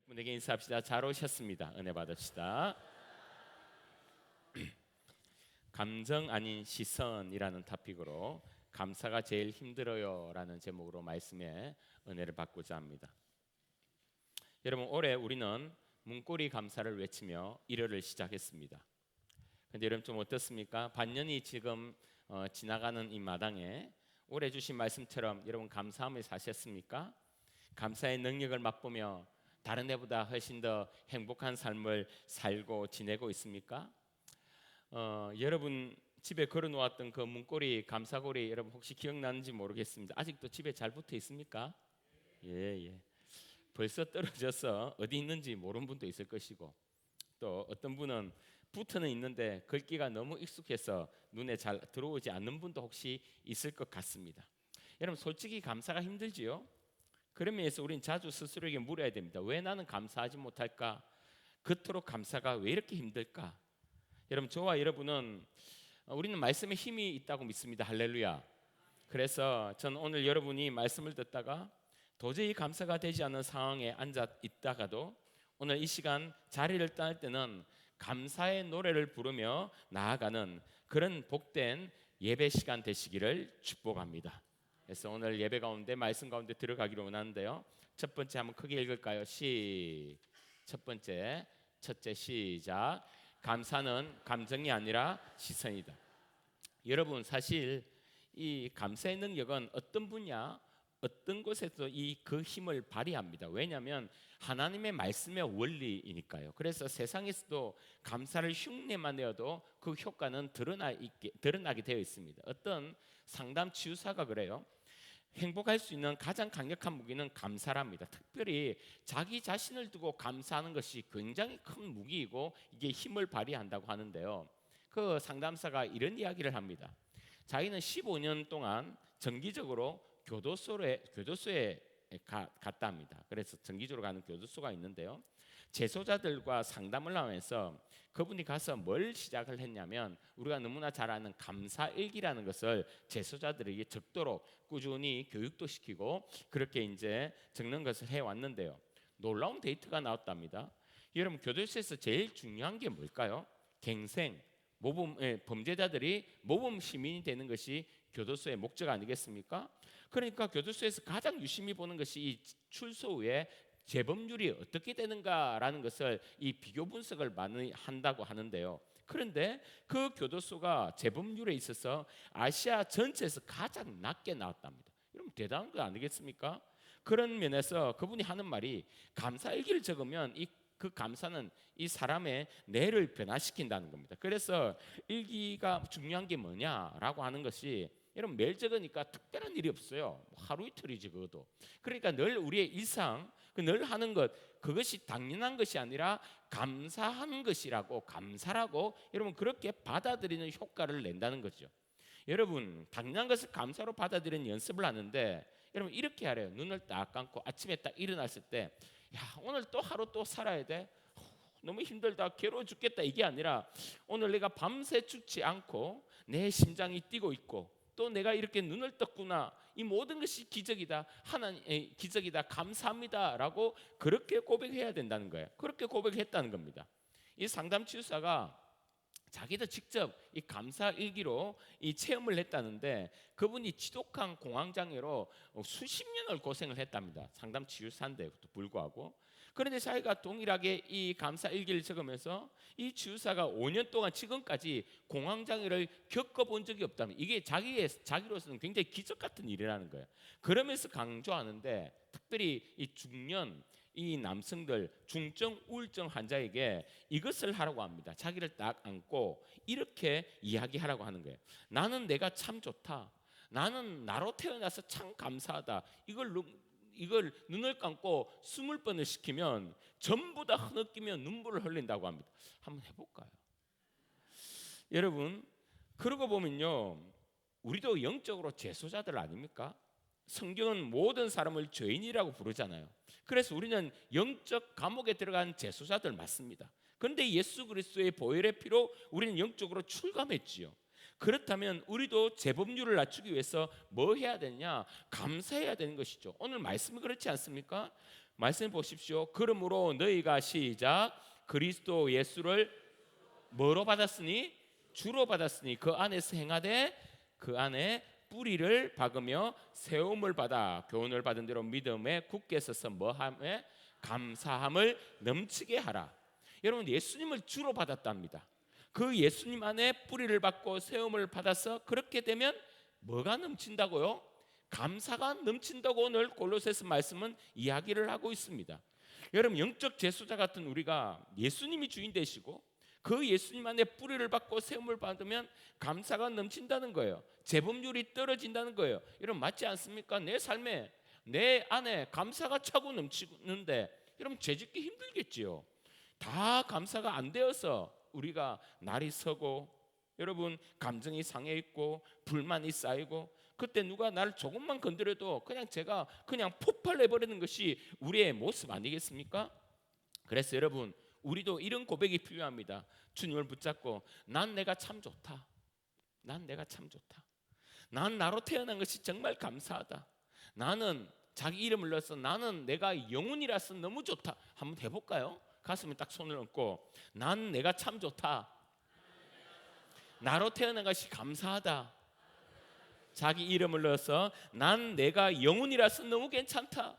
분에게 인사합시다. 잘 오셨습니다. 은혜 받읍시다. 감정 아닌 시선이라는 토픽으로 감사가 제일 힘들어요 라는 제목으로 말씀에 은혜를 받고자 합니다. 여러분, 올해 우리는 문고리 감사를 외치며 1월을 시작했습니다. 근데 여러분 좀 어떻습니까? 반년이 지금 지나가는 이 마당에 올해 주신 말씀처럼 여러분 감사함을 사셨습니까? 감사의 능력을 맛보며 다른 애보다 훨씬 더 행복한 삶을 살고 지내고 있습니까? 여러분 집에 걸어놓았던 그 문고리 감사고리 여러분 혹시 기억나는지 모르겠습니다. 아직도 집에 잘 붙어 있습니까? 예. 벌써 떨어져서 어디 있는지 모르는 분도 있을 것이고, 또 어떤 분은 붙어는 있는데 글귀가 너무 익숙해서 눈에 잘 들어오지 않는 분도 혹시 있을 것 같습니다. 여러분 솔직히 감사가 힘들지요? 그러면서 우리는 자주 스스로에게 물어야 됩니다. 왜 나는 감사하지 못할까? 그토록 감사가 왜 이렇게 힘들까? 여러분, 저와 여러분은 우리는 말씀에 힘이 있다고 믿습니다. 할렐루야. 그래서 전 오늘 여러분이 말씀을 듣다가 도저히 감사가 되지 않는 상황에 앉아 있다가도 오늘 이 시간 자리를 떠날 때는 감사의 노래를 부르며 나아가는 그런 복된 예배 시간 되시기를 축복합니다. 그래서 오늘 예배 가운데 말씀 가운데 들어가기로 원하는데요. 첫 번째 한번 크게 읽을까요? 첫째 시작. 감사는 감정이 아니라 시선이다. 여러분 사실 이 감사의 능력은 어떤 분야 어떤 곳에서 그 힘을 발휘합니다. 왜냐하면 하나님의 말씀의 원리이니까요. 그래서 세상에서도 감사를 흉내만 내어도 그 효과는 드러나게 되어 있습니다. 어떤 상담 치유사가 그래요. 행복할 수 있는 가장 강력한 무기는 감사랍니다. 특별히 자기 자신을 두고 감사하는 것이 굉장히 큰 무기이고 이게 힘을 발휘한다고 하는데요. 그 상담사가 이런 이야기를 합니다. 자기는 15년 동안 정기적으로 교도소에 갔다 합니다. 그래서 정기적으로 가는 교도소가 있는데요. 재소자들과 상담을 하면서 그분이 가서 뭘 시작을 했냐면 우리가 너무나 잘 아는 감사일기라는 것을 재소자들에게 적도록 꾸준히 교육도 시키고 그렇게 이제 적는 것을 해왔는데요. 놀라운 데이터가 나왔답니다. 여러분 교도소에서 제일 중요한 게 뭘까요? 갱생, 범죄자들이 모범 시민이 되는 것이 교도소의 목적 아니겠습니까? 그러니까 교도소에서 가장 유심히 보는 것이 이 출소 후에 재범률이 어떻게 되는가라는 것을 이 비교 분석을 많이 한다고 하는데요. 그런데 그 교도소가 재범률에 있어서 아시아 전체에서 가장 낮게 나왔답니다. 여러분 대단한 거 아니겠습니까? 그런 면에서 그분이 하는 말이 감사일기를 적으면 그 감사는 이 사람의 뇌를 변화시킨다는 겁니다. 그래서 일기가 중요한 게 뭐냐라고 하는 것이 여러분 매일 적으니까 특별한 일이 없어요. 하루 이틀이지 그것도. 그러니까 늘 우리의 일상 늘 하는 것 그것이 당연한 것이 아니라 감사하는 것이라고 감사라고 여러분 그렇게 받아들이는 효과를 낸다는 거죠. 여러분 당연한 것을 감사로 받아들이는 연습을 하는데 여러분 이렇게 하래요. 눈을 딱 감고 아침에 딱 일어났을 때 야 오늘 또 하루 또 살아야 돼. 너무 힘들다 괴로워 죽겠다 이게 아니라 오늘 내가 밤새 죽지 않고 내 심장이 뛰고 있고 또 내가 이렇게 눈을 떴구나 이 모든 것이 기적이다 하나님의 기적이다 감사합니다라고 그렇게 고백해야 된다는 거예요. 그렇게 고백했다는 겁니다. 이 상담 치유사가 자기도 직접 이 감사 일기로 이 체험을 했다는데 그분이 지독한 공황장애로 수십 년을 고생을 했답니다. 상담 치유사인데도 불구하고. 그런데 자기가 동일하게 이 감사 일기를 적으면서 이 치유사가 5년 동안 지금까지 공황장애를 겪어본 적이 없다면 이게 자기로서는 굉장히 기적 같은 일이라는 거예요. 그러면서 강조하는데 특별히 이 중년 이 남성들 중증 우울증 환자에게 이것을 하라고 합니다. 자기를 딱 안고 이렇게 이야기하라고 하는 거예요. 나는 내가 참 좋다. 나는 나로 태어나서 참 감사하다. 이걸 눈을 감고 20번을 시키면 전부 다 흐느끼며 눈물을 흘린다고 합니다. 한번 해볼까요? 여러분 그러고 보면요 우리도 영적으로 재소자들 아닙니까? 성경은 모든 사람을 죄인이라고 부르잖아요. 그래서 우리는 영적 감옥에 들어간 재소자들 맞습니다. 그런데 예수 그리스도의 보혈의 피로 우리는 영적으로 출감했지요. 그렇다면 우리도 재범률을 낮추기 위해서 뭐 해야 되냐? 감사해야 되는 것이죠. 오늘 말씀이 그렇지 않습니까? 말씀 보십시오. 그러므로 너희가 시작 그리스도 예수를 뭐로 받았으니? 주로 받았으니 그 안에서 행하되 그 안에 뿌리를 박으며 세움을 받아 교훈을 받은 대로 믿음에 굳게 서서 뭐함에 감사함을 넘치게 하라. 여러분 예수님을 주로 받았답니다. 그 예수님 안에 뿌리를 받고 세움을 받아서 그렇게 되면 뭐가 넘친다고요? 감사가 넘친다고 오늘 골로새서 말씀은 이야기를 하고 있습니다. 여러분 영적 제수자 같은 우리가 예수님이 주인 되시고 그 예수님 안에 뿌리를 받고 세움을 받으면 감사가 넘친다는 거예요. 재범률이 떨어진다는 거예요. 여러분 맞지 않습니까? 내 삶에 내 안에 감사가 차고 넘치는데 여러분 죄짓기 힘들겠지요. 다 감사가 안 되어서 우리가 날이 서고 여러분 감정이 상해 있고 불만이 쌓이고 그때 누가 나를 조금만 건드려도 제가 그냥 폭발해버리는 것이 우리의 모습 아니겠습니까? 그래서 여러분 우리도 이런 고백이 필요합니다. 주님을 붙잡고 난 내가 참 좋다. 난 내가 참 좋다. 난 나로 태어난 것이 정말 감사하다. 나는 자기 이름을 넣어서 나는 내가 영혼이라서 너무 좋다. 한번 해볼까요? 가슴에 딱 손을 얹고 난 내가 참 좋다. 나로 태어난 것이 감사하다. 자기 이름을 넣어서 난 내가 영혼이라서 너무 괜찮다.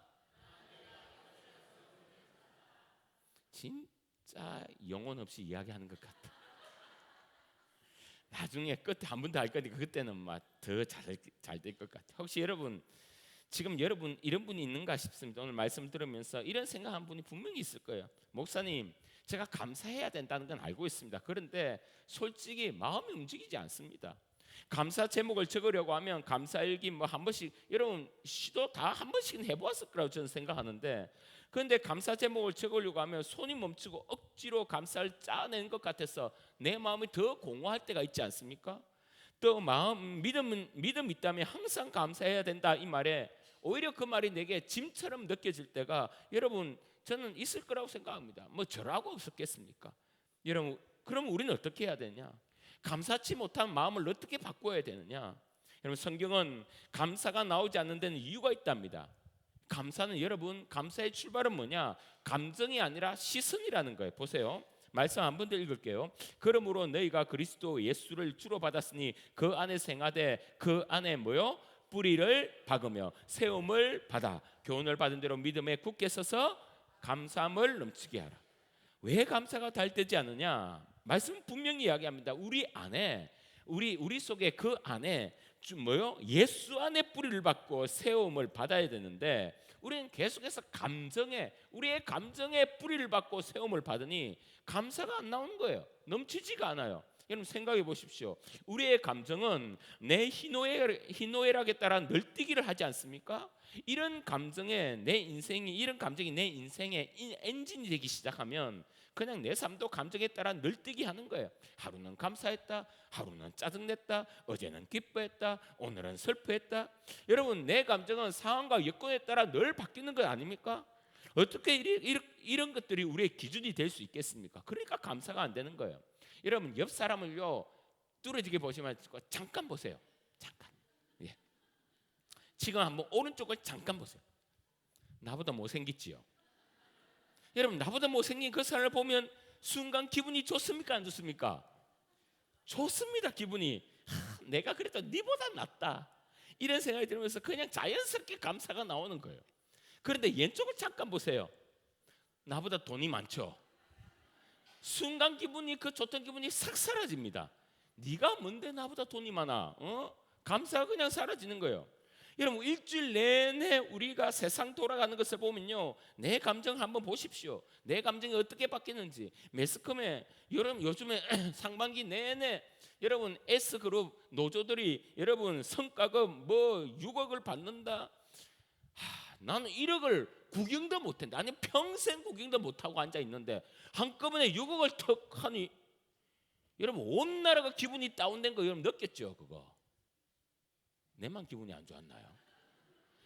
진짜 영혼 없이 이야기하는 것 같아. 나중에 끝에 한 번 더 할 거니까 그때는 막 더 잘 될 것 같아. 혹시 여러분 지금 여러분 이런 분이 있는가 싶습니다. 오늘 말씀 들으면서 이런 생각한 분이 분명히 있을 거예요. 목사님, 제가 감사해야 된다는 건 알고 있습니다. 그런데 솔직히 마음이 움직이지 않습니다. 감사 제목을 적으려고 하면 감사일기 뭐 한 번씩 여러분 시도 다 한 번씩은 해보았을 거라고 저는 생각하는데 그런데 감사 제목을 적으려고 하면 손이 멈추고 억지로 감사를 짜낸 것 같아서 내 마음이 더 공허할 때가 있지 않습니까? 또 믿음 있다면 항상 감사해야 된다 이 말에 오히려 그 말이 내게 짐처럼 느껴질 때가 여러분 저는 있을 거라고 생각합니다. 뭐 저라고 없었겠습니까? 여러분 그럼 우리는 어떻게 해야 되냐? 감사치 못한 마음을 어떻게 바꿔야 되느냐? 여러분 성경은 감사가 나오지 않는 데는 이유가 있답니다. 감사는 여러분 감사의 출발은 뭐냐? 감정이 아니라 시선이라는 거예요. 보세요. 말씀 한 번 더 읽을게요. 그러므로 너희가 그리스도 예수를 주로 받았으니 그 안에 생하되 그 안에 뭐요? 뿌리를 박으며 세움을 받아 교훈을 받은 대로 믿음에 굳게 서서 감사함을 넘치게 하라. 왜 감사가 달되지 않느냐? 말씀 분명히 이야기합니다. 우리 안에 우리 속에 그 안에 뭐요? 예수 안에 뿌리를 받고 세움을 받아야 되는데 우리는 계속해서 우리의 감정에 뿌리를 받고 세움을 받으니 감사가 안 나오는 거예요. 넘치지가 않아요. 여러분 생각해 보십시오. 우리의 감정은 내 희노애락에 따라 널뛰기를 하지 않습니까? 이런 감정이 내 인생의 엔진이 되기 시작하면 그냥 내 삶도 감정에 따라 널뛰기 하는 거예요. 하루는 감사했다, 하루는 짜증냈다, 어제는 기뻐했다, 오늘은 슬퍼했다. 여러분 내 감정은 상황과 여건에 따라 늘 바뀌는 것 아닙니까? 어떻게 이런 것들이 우리의 기준이 될 수 있겠습니까? 그러니까 감사가 안 되는 거예요. 여러분 옆 사람을요 뚫어지게 보시면 잠깐 보세요. 잠깐. 예. 지금 한번 오른쪽을 잠깐 보세요. 나보다 못생겼지요. 여러분 나보다 못생긴 그 사람을 보면 순간 기분이 좋습니까 안 좋습니까? 좋습니다. 기분이 내가 그래도 네보다 낫다 이런 생각이 들면서 그냥 자연스럽게 감사가 나오는 거예요. 그런데 왼쪽을 잠깐 보세요. 나보다 돈이 많죠. 순간 기분이 그 좋던 기분이 싹 사라집니다. 네가 뭔데 나보다 돈이 많아? 감사가 그냥 사라지는 거예요. 여러분 일주일 내내 우리가 세상 돌아가는 것을 보면요 내 감정 한번 보십시오. 내 감정이 어떻게 바뀌는지. 매스컴에 여러분 요즘에 상반기 내내 여러분 S그룹 노조들이 여러분 성과금 뭐 6억을 받는다. 나는 1억을 구경도 못했는데 아니 평생 구경도 못하고 앉아있는데 한꺼번에 6억을 턱 하니 여러분 온 나라가 기분이 다운된 거 여러분 느꼈죠? 그거 내만 기분이 안 좋았나요?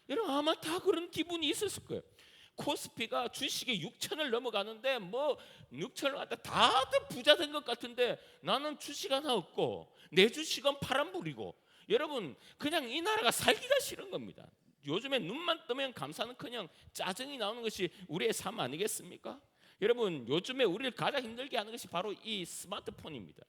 여러분 아마 다 그런 기분이 있었을 거예요. 코스피가 주식이 6천을 넘어가는데 뭐 6천을 갖다 다들 부자 된 것 같은데 나는 주식 하나 없고 내 주식은 파란불이고, 여러분 그냥 이 나라가 살기가 싫은 겁니다. 요즘에 눈만 뜨면 감사는커녕 짜증이 나오는 것이 우리의 삶 아니겠습니까? 여러분 요즘에 우리를 가장 힘들게 하는 것이 바로 이 스마트폰입니다.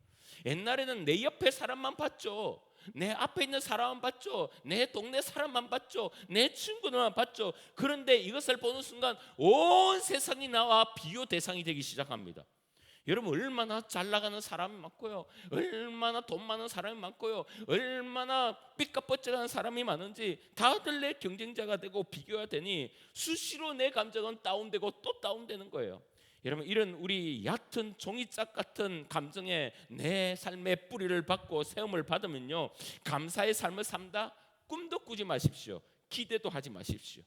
옛날에는 내 옆에 사람만 봤죠. 내 앞에 있는 사람만 봤죠. 내 동네 사람만 봤죠. 내 친구들만 봤죠. 그런데 이것을 보는 순간 온 세상이 나와 비교 대상이 되기 시작합니다. 여러분 얼마나 잘 나가는 사람이 많고요, 얼마나 돈 많은 사람이 많고요, 얼마나 삐까뻔쩍한 사람이 많은지 다들 내 경쟁자가 되고 비교가 되니 수시로 내 감정은 다운되고 또 다운되는 거예요. 여러분 이런 우리 얕은 종이짝 같은 감정에 내 삶의 뿌리를 받고 세움을 받으면요, 감사의 삶을 산다? 꿈도 꾸지 마십시오. 기대도 하지 마십시오.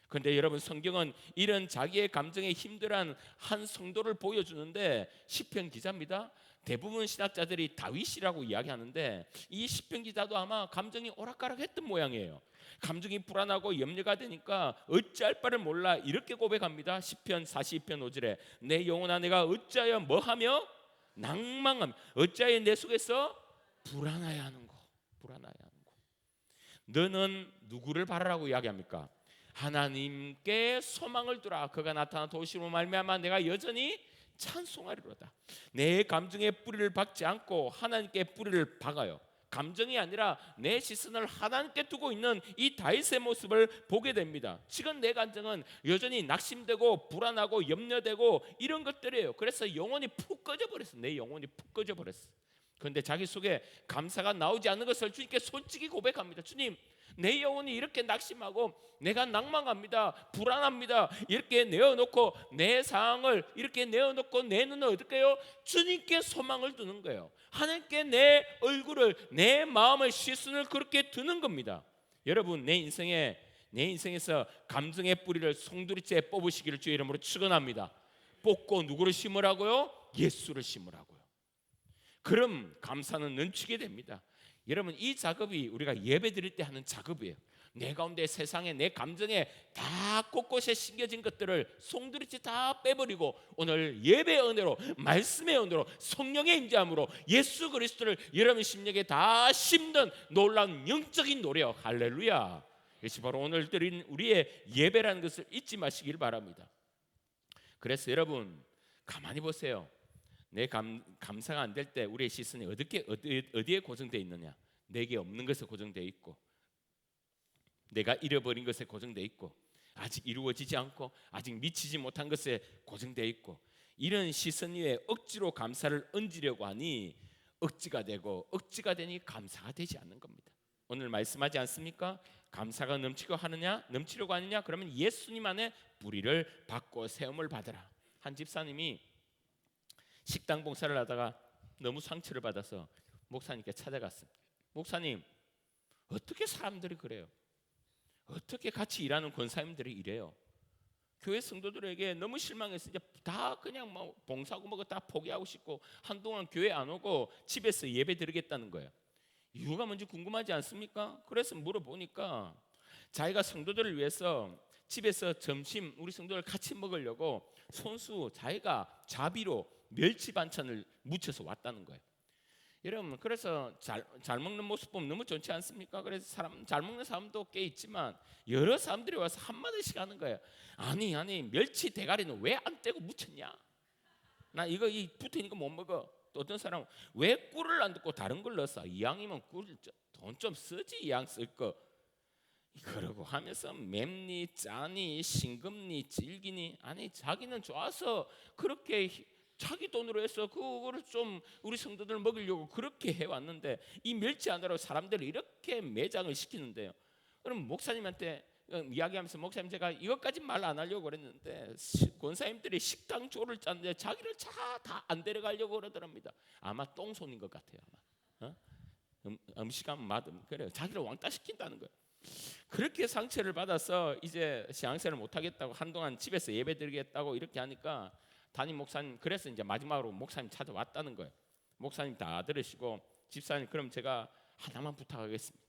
그런데 여러분 성경은 이런 자기의 감정에 힘들어한 한 성도를 보여주는데, 시편 기자입니다. 대부분 신학자들이 다윗이라고 이야기하는데 이 시편 기자도 아마 감정이 오락가락했던 모양이에요. 감정이 불안하고 염려가 되니까 어찌할 바를 몰라 이렇게 고백합니다. 시편 42편 5절에 내 영혼아 내가 어찌하여 뭐하며 낭망하며 어찌하여 내 속에서 불안하여 하는고. 불안하여 하는고. 너는 누구를 바라라고 이야기합니까? 하나님께 소망을 두라. 그가 나타나 도우심으로 말미암아 내가 여전히 찬송하리로다. 내 감정에 뿌리를 박지 않고 하나님께 뿌리를 박아요. 감정이 아니라 내 시선을 하나님께 두고 있는 이 다윗의 모습을 보게 됩니다. 지금 내 감정은 여전히 낙심되고 불안하고 염려되고 이런 것들이에요. 그래서 영혼이 푹 꺼져버렸어. 내 영혼이 푹 꺼져버렸어. 그런데 자기 속에 감사가 나오지 않는 것을 주님께 솔직히 고백합니다. 주님, 내 영혼이 이렇게 낙심하고 내가 낭망합니다, 불안합니다. 이렇게 내어놓고 내 상황을 이렇게 내어놓고 내 눈을 어떻게 해요? 주님께 소망을 두는 거예요. 하나님께 내 얼굴을, 내 마음의 시선을 그렇게 두는 겁니다. 여러분 내 인생에서 감정의 뿌리를 송두리째 뽑으시기를 주의 이름으로 축원합니다. 뽑고 누구를 심으라고요? 예수를 심으라고요. 그럼 감사는 넘치게 됩니다. 여러분 이 작업이 우리가 예배 드릴 때 하는 작업이에요. 내 가운데 세상에 내 감정에 다 곳곳에 심겨진 것들을 송두리째 다 빼버리고 오늘 예배의 은혜로, 말씀의 은혜로, 성령의 임재함으로 예수 그리스도를 여러분 심령에 다 심는 놀라운 영적인 노래요. 할렐루야. 이것이 바로 오늘 드린 우리의 예배라는 것을 잊지 마시길 바랍니다. 그래서 여러분 가만히 보세요. 내 감사가 안 될 때 우리의 시선이 어디에 고정되어 있느냐? 내게 없는 것에 고정되어 있고, 내가 잃어버린 것에 고정되어 있고, 아직 이루어지지 않고 아직 미치지 못한 것에 고정되어 있고, 이런 시선 위에 억지로 감사를 얹으려고 하니 억지가 되고, 억지가 되니 감사가 되지 않는 겁니다. 오늘 말씀하지 않습니까? 감사가 넘치려고 하느냐? 그러면 예수님 안에 뿌리를 받고 세움을 받으라. 한 집사님이 식당 봉사를 하다가 너무 상처를 받아서 목사님께 찾아갔습니다. 목사님, 어떻게 사람들이 그래요? 어떻게 같이 일하는 권사님들이 이래요? 교회 성도들에게 너무 실망해서 이제 다 그냥 뭐 봉사하고 뭐 다 포기하고 싶고 한동안 교회 안 오고 집에서 예배 드리겠다는 거예요. 이유가 뭔지 궁금하지 않습니까? 그래서 물어보니까 자기가 성도들을 위해서 집에서 점심 우리 성도들 같이 먹으려고 손수 자기가 자비로 멸치 반찬을 무쳐서 왔다는 거예요. 여러분 그래서 잘 먹는 모습 보면 너무 좋지 않습니까? 그래서 잘 먹는 사람도 꽤 있지만 여러 사람들이 와서 한마디씩 하는 거예요. 아니 멸치 대가리는 왜 안 떼고 무쳤냐? 나 이거 붙어있는 거 못 먹어. 또 어떤 사람은 왜 꿀을 안 넣고 다른 걸 넣었어? 이왕이면 돈 좀 쓰지, 이왕 쓸 거. 그러고 하면서 맵니 짜니 싱겁니 질기니, 아니 자기는 좋아서 그렇게 자기 돈으로 해서 그거를 좀 우리 성도들 먹이려고 그렇게 해왔는데 이 멸치 하나로 사람들을 이렇게 매장을 시키는데요. 그럼 목사님한테 이야기하면서 목사님 제가 이것까지 말 안 하려고 그랬는데 권사님들이 식당 조를 짰는데 자기를 다 안 데려가려고 그러더랍니다. 아마 똥손인 것 같아요. 아마 음식하면 맛은 그래요. 자기를 왕따 시킨다는 거예요. 그렇게 상처를 받아서 이제 신앙생활을 못 하겠다고 한동안 집에서 예배드리겠다고 이렇게 하니까 담임 목사님 그래서 이제 마지막으로 목사님 찾아왔다는 거예요. 목사님 다 들으시고 집사님 그럼 제가 하나만 부탁하겠습니다.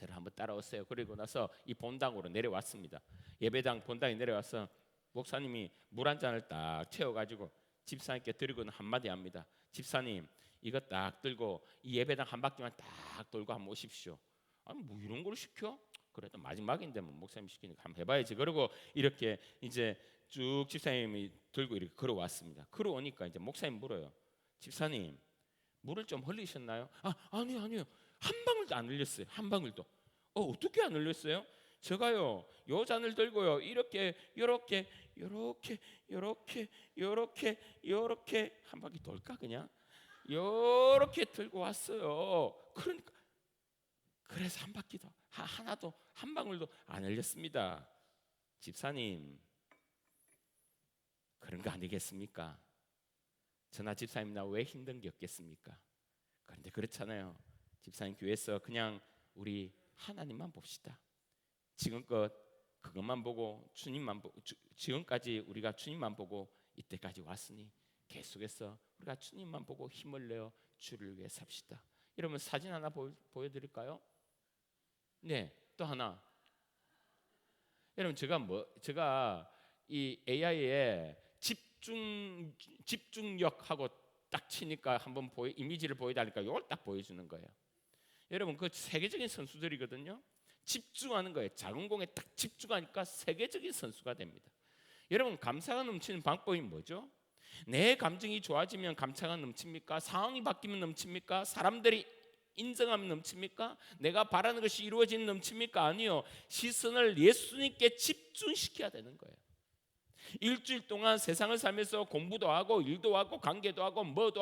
저를 한번 따라오세요. 그리고 나서 이 본당으로 내려왔습니다. 예배당 본당에 내려와서 목사님이 물 한 잔을 딱 채워가지고 집사님께 드리고는 한마디 합니다. 집사님, 이거 딱 들고 이 예배당 한 바퀴만 딱 돌고 한번 오십시오. 아니 뭐 이런 걸 시켜? 그래도 마지막인데 뭐 목사님 시키니까 한번 해봐야지. 그리고 이렇게 이제 쭉 집사님이 들고 이렇게 걸어왔습니다. 걸어오니까 이제 목사님 물어요. 집사님, 물을 좀 흘리셨나요? 아니요. 한 방울도 안 흘렸어요. 한 방울도. 어떻게 안 흘렸어요? 제가요, 요 잔을 들고요, 이렇게 한 바퀴 돌까 그냥 요렇게 들고 왔어요. 그러니까 그래서 한 바퀴도 하나도 한 방울도 안 흘렸습니다. 집사님, 그런 거 아니겠습니까? 저나 집사님 나 왜 힘든 게 없겠습니까? 그런데 그렇잖아요. 집사님 교회에서 그냥 우리 하나님만 봅시다. 지금껏 그것만 보고 주님만 보고 지금까지 우리가 주님만 보고 이때까지 왔으니 계속해서 우리가 주님만 보고 힘을 내어 주를 위해 삽시다. 이러면 사진 하나 보여드릴까요? 네, 또 하나. 여러분 제가 이 AI에 집중력하고 딱 치니까 한번 이미지를 보여달니까 이걸 딱 보여주는 거예요. 여러분 그 세계적인 선수들이거든요. 집중하는 거예요. 작은 공에 딱 집중하니까 세계적인 선수가 됩니다. 여러분 감사가 넘치는 방법이 뭐죠? 내 감정이 좋아지면 감사가 넘칩니까? 상황이 바뀌면 넘칩니까? 사람들이 인정하면 넘칩니까? 내가 바라는 것이 이루어지면 넘칩니까? 아니요. 시선을 예수님께 집중시켜야 되는 거예요. 일주일 동안 세상을 살면서 공부도 하고 일도 하고 관계도 하고 뭐도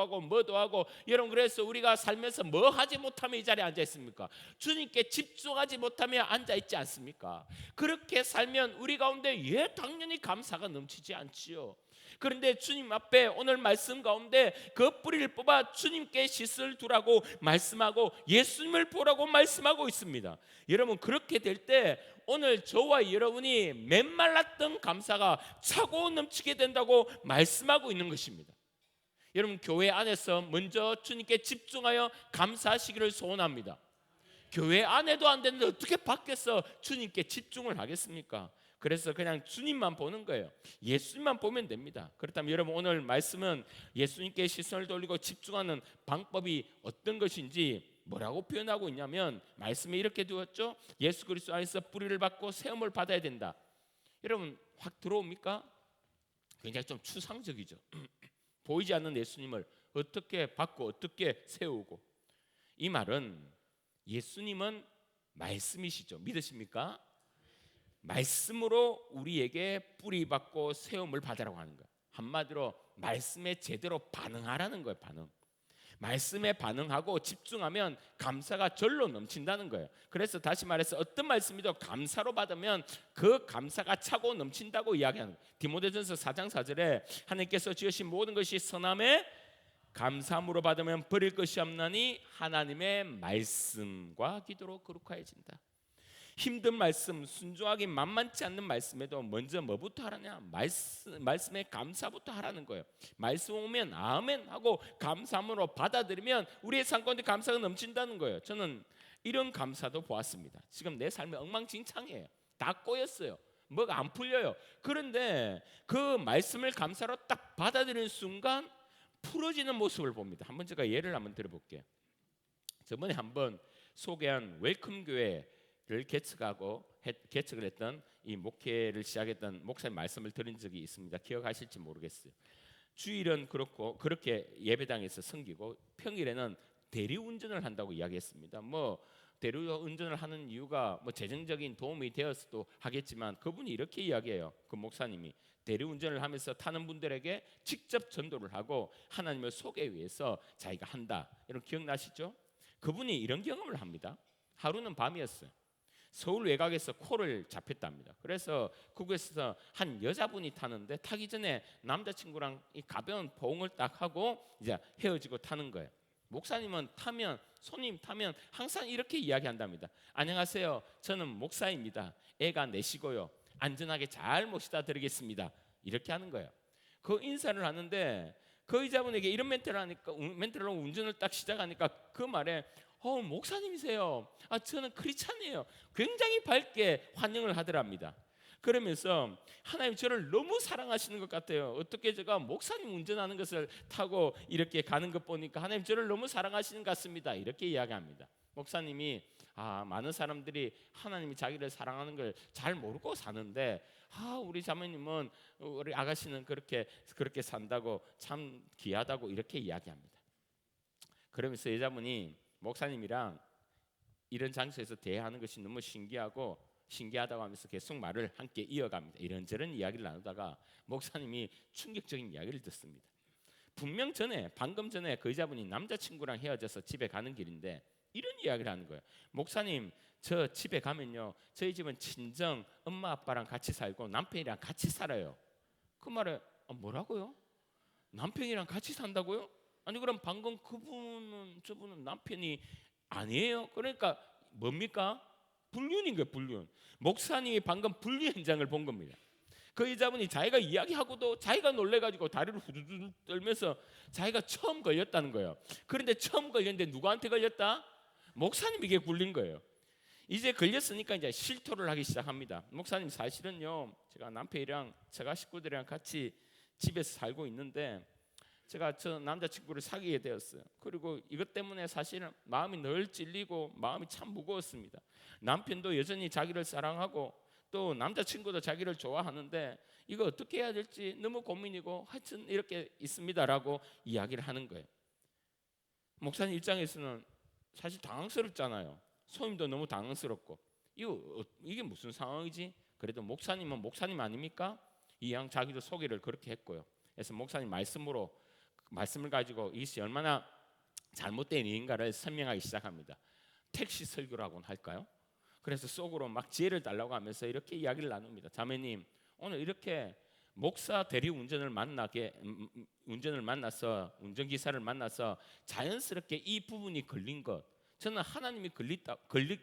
하고 여러분 그래서 우리가 살면서 뭐 하지 못하면 이 자리에 앉아 있습니까? 주님께 집중하지 못하면 앉아 있지 않습니까? 그렇게 살면 우리 가운데 당연히 감사가 넘치지 않지요. 그런데 주님 앞에 오늘 말씀 가운데 그 뿌리를 뽑아 주님께 씻을 두라고 말씀하고 예수님을 보라고 말씀하고 있습니다. 여러분 그렇게 될 때 오늘 저와 여러분이 메말랐던 감사가 차고 넘치게 된다고 말씀하고 있는 것입니다. 여러분 교회 안에서 먼저 주님께 집중하여 감사하시기를 소원합니다. 교회 안에도 안 되는데 어떻게 밖에서 주님께 집중을 하겠습니까? 그래서 그냥 주님만 보는 거예요. 예수님만 보면 됩니다. 그렇다면 여러분 오늘 말씀은 예수님께 시선을 돌리고 집중하는 방법이 어떤 것인지 뭐라고 표현하고 있냐면 말씀에 이렇게 두었죠. 예수 그리스도 안에서 뿌리를 받고 세움을 받아야 된다. 여러분 확 들어옵니까? 굉장히 좀 추상적이죠. 보이지 않는 예수님을 어떻게 받고 어떻게 세우고, 이 말은 예수님은 말씀이시죠. 믿으십니까? 말씀으로 우리에게 뿌리 받고 세움을 받으라고 하는 거예요. 한마디로 말씀에 제대로 반응하라는 거예요. 말씀에 반응하고 집중하면 감사가 절로 넘친다는 거예요. 그래서 다시 말해서 어떤 말씀이든 감사로 받으면 그 감사가 차고 넘친다고 이야기하는 거예요. 디모데전서 4장 4절에 하나님께서 지으신 모든 것이 선함에 감사함으로 받으면 버릴 것이 없나니 하나님의 말씀과 기도로 거룩하여진다. 힘든 말씀, 순종하기 만만치 않는 말씀에도 먼저 뭐부터 하라냐? 말씀에 감사부터 하라는 거예요. 말씀 오면 아멘 하고 감사함으로 받아들이면 우리의 삶 가운데 감사가 넘친다는 거예요. 저는 이런 감사도 보았습니다. 지금 내 삶이 엉망진창이에요. 다 꼬였어요. 뭐가 안 풀려요. 그런데 그 말씀을 감사로 딱 받아들이는 순간 풀어지는 모습을 봅니다. 한번 제가 예를 한번 들어볼게요. 저번에 한번 소개한 웰컴 교회를 개척을 했던 이 목회를 시작했던 목사님 말씀을 들은 적이 있습니다. 기억하실지 모르겠어요. 주일은 그렇게 예배당에서 섬기고 평일에는 대리운전을 한다고 이야기했습니다. 대리운전을 하는 이유가 재정적인 도움이 되어서도 하겠지만 그분이 이렇게 이야기해요. 그 목사님이 대리운전을 하면서 타는 분들에게 직접 전도를 하고 하나님을 소개하기 위해서 자기가 한다. 여러분 기억나시죠? 그분이 이런 경험을 합니다. 하루는 밤이었어요. 서울 외곽에서 코를 잡혔답니다. 그래서 그곳에서 한 여자분이 타는데 타기 전에 남자친구랑 이 가벼운 포옹을 딱 하고 이제 헤어지고 타는 거예요. 목사님은 손님 타면 항상 이렇게 이야기한답니다. 안녕하세요. 저는 목사입니다. 애가 내시고요. 안전하게 잘 모시다 드리겠습니다. 이렇게 하는 거예요. 그 인사를 하는데 그 여자분에게 이런 멘트를 하고 운전을 딱 시작하니까 그 말에 목사님이세요? 저는 크리스찬이에요. 굉장히 밝게 환영을 하더랍니다. 그러면서 하나님 저를 너무 사랑하시는 것 같아요. 어떻게 제가 목사님 운전하는 것을 타고 이렇게 가는 것 보니까 하나님 저를 너무 사랑하시는 것 같습니다. 이렇게 이야기합니다. 목사님이 많은 사람들이 하나님이 자기를 사랑하는 걸 잘 모르고 사는데 우리 자매님은 우리 아가씨는 그렇게 산다고 참 귀하다고 이렇게 이야기합니다. 그러면서 여자분이 목사님이랑 이런 장소에서 대화하는 것이 너무 신기하다고 하면서 계속 말을 함께 이어갑니다. 이런저런 이야기를 나누다가 목사님이 충격적인 이야기를 듣습니다. 방금 전에 그 여자분이 남자친구랑 헤어져서 집에 가는 길인데 이런 이야기를 하는 거예요. 목사님, 저 집에 가면요, 저희 집은 친정 엄마 아빠랑 같이 살고 남편이랑 같이 살아요. 그 말에 뭐라고요? 남편이랑 같이 산다고요? 아니 그럼 방금 저분은 남편이 아니에요? 그러니까 뭡니까? 불륜인 거예요. 불륜. 목사님이 방금 불륜 현장을 본 겁니다. 그 여자분이 자기가 이야기하고도 자기가 놀래가지고 다리를 후두둑 떨면서 자기가 처음 걸렸다는 거예요. 그런데 처음 걸렸는데 누구한테 걸렸다? 목사님에게 굴린 거예요. 이제 걸렸으니까 이제 실토를 하기 시작합니다. 목사님, 사실은요, 제가 남편이랑 제가 식구들이랑 같이 집에서 살고 있는데 제가 저 남자친구를 사귀게 되었어요. 그리고 이것 때문에 사실은 마음이 늘 찔리고 마음이 참 무거웠습니다. 남편도 여전히 자기를 사랑하고 또 남자친구도 자기를 좋아하는데 이거 어떻게 해야 될지 너무 고민이고 하여튼 이렇게 있습니다라고 이야기를 하는 거예요. 목사님 입장에서는 사실 당황스럽잖아요. 소임도 너무 당황스럽고 이게 무슨 상황이지? 그래도 목사님은 목사님 아닙니까? 이왕 자기도 소개를 그렇게 했고요. 그래서 목사님 말씀을 가지고 이것이 얼마나 잘못된 일인가를 설명하기 시작합니다. 택시 설교라고는 할까요? 그래서 속으로 막 지혜를 달라고 하면서 이렇게 이야기를 나눕니다. 자매님, 오늘 이렇게 목사 대리 운전을 만나서 운전기사를 만나서 자연스럽게 이 부분이 걸린 것, 저는 하나님이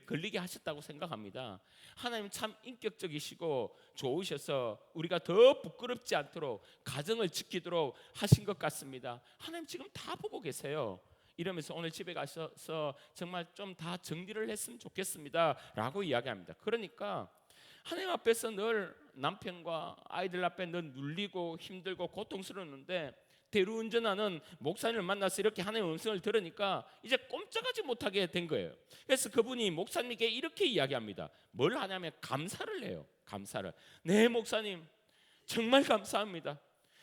걸리게 하셨다고 생각합니다. 하나님 참 인격적이시고 좋으셔서 우리가 더 부끄럽지 않도록 가정을 지키도록 하신 것 같습니다. 하나님 지금 다 보고 계세요. 이러면서 오늘 집에 가셔서 정말 좀 다 정리를 했으면 좋겠습니다 라고 이야기합니다. 그러니까 하나님 앞에서 늘 남편과 아이들 앞에 늘 눌리고 힘들고 고통스러웠는데 대리운전하는 목사님을 만나서 이렇게 하나님의 음성을 들으니까 이제 꼼짝하지 못하게 된 거예요. 그래서 그분이 목사님께 이렇게 이야기합니다. 뭘 하냐면 감사를 해요. 감사를. 네, 목사님 정말 감사합니다.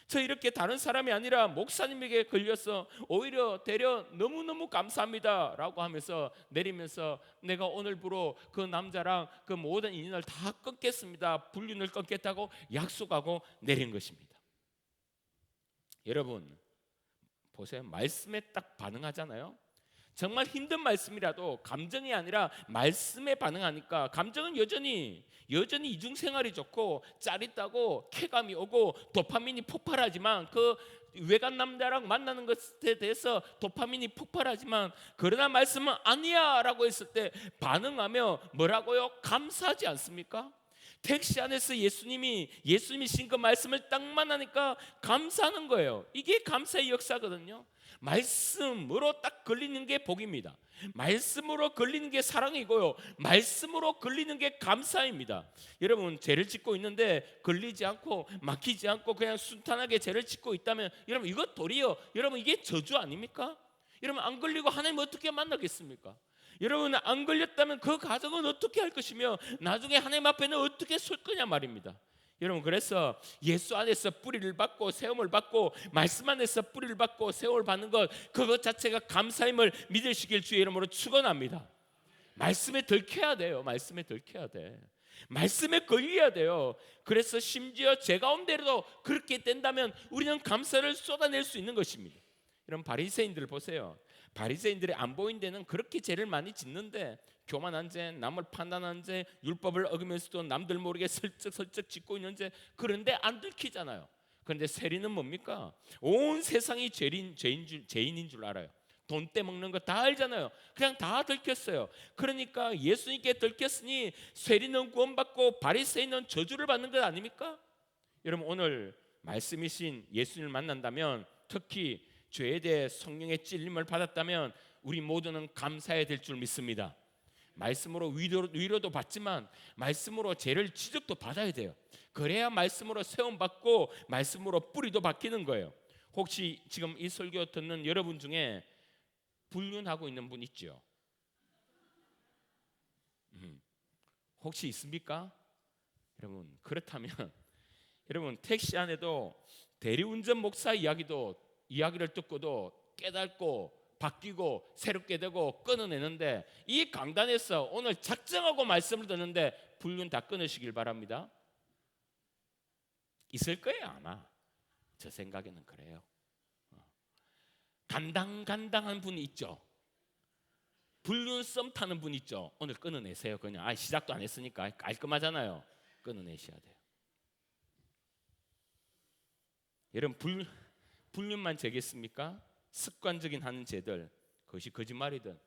저 이렇게 다른 사람이 아니라 목사님에게 걸려서 오히려 되려 너무너무 감사합니다 라고 하면서 내리면서 내가 오늘부로 그 남자랑 그 모든 인연을 다 끊겠습니다, 불륜을 끊겠다고 약속하고 내린 것입니다. 여러분 보세요. 말씀에 딱 반응하잖아요. 정말 힘든 말씀이라도 감정이 아니라 말씀에 반응하니까 감정은 여전히 이중생활이 좋고 짜릿하고 쾌감이 오고 도파민이 폭발하지만 그 외간 남자랑 만나는 것에 대해서 도파민이 폭발하지만 그러나 말씀은 아니야 라고 했을 때 반응하며 뭐라고요? 감사하지 않습니까? 택시 안에서 예수님이 신 그 말씀을 딱 만나니까 감사하는 거예요. 이게 감사의 역사거든요. 말씀으로 딱 걸리는 게 복입니다. 말씀으로 걸리는 게 사랑이고요, 말씀으로 걸리는 게 감사입니다. 여러분 죄를 짓고 있는데 걸리지 않고 막히지 않고 그냥 순탄하게 죄를 짓고 있다면 여러분 이것 도리어 여러분 이게 저주 아닙니까? 여러분 안 걸리고 하나님 어떻게 만나겠습니까? 여러분 안 걸렸다면 그 가정은 어떻게 할 것이며 나중에 하나님 앞에는 어떻게 설 거냐 말입니다. 여러분 그래서 예수 안에서 뿌리를 받고 세움을 받고 말씀 안에서 뿌리를 받고 세움을 받는 것, 그것 자체가 감사임을 믿으시길 주의 이름으로 축원합니다. 말씀에 들켜야 돼요. 말씀에 들켜야 돼. 말씀에 걸려야 돼요. 그래서 심지어 제 가운데로도 그렇게 된다면 우리는 감사를 쏟아낼 수 있는 것입니다. 여러분 바리새인들을 보세요. 바리새인들이 안 보인 데는 그렇게 죄를 많이 짓는데 교만한 죄, 남을 판단하는 죄, 율법을 어기면서도 남들 모르게 슬쩍슬쩍 짓고 있는 죄, 그런데 안 들키잖아요. 그런데 세리는 뭡니까? 온 세상이 죄인인 줄 알아요. 돈 떼먹는 거 다 알잖아요. 그냥 다 들켰어요. 그러니까 예수님께 들켰으니 세리는 구원받고 바리새인은 저주를 받는 것 아닙니까? 여러분 오늘 말씀이신 예수님을 만난다면, 특히 죄에 대해 성령의 찔림을 받았다면 우리 모두는 감사해야 될 줄 믿습니다. 말씀으로 위로도 받지만 말씀으로 죄를 지적도 받아야 돼요. 그래야 말씀으로 세움받고 말씀으로 뿌리도 박히는 거예요. 혹시 지금 이 설교 듣는 여러분 중에 불륜하고 있는 분 있죠? 혹시 있습니까? 여러분, 그렇다면 여러분, 택시 안에도 대리운전 목사 이야기를 듣고도 깨닫고 바뀌고 새롭게 되고 끊어내는데, 이 강단에서 오늘 작정하고 말씀을 듣는데 불륜 다 끊으시길 바랍니다. 있을 거예요 아마. 저 생각에는 그래요. 간당간당한 분이 있죠. 불륜 썸 타는 분 있죠. 오늘 끊어내세요. 그냥 시작도 안 했으니까 깔끔하잖아요. 끊어내셔야 돼요. 여러분, 불륜만 죄겠습니까? 습관적인 하는 죄들, 그것이 거짓말이든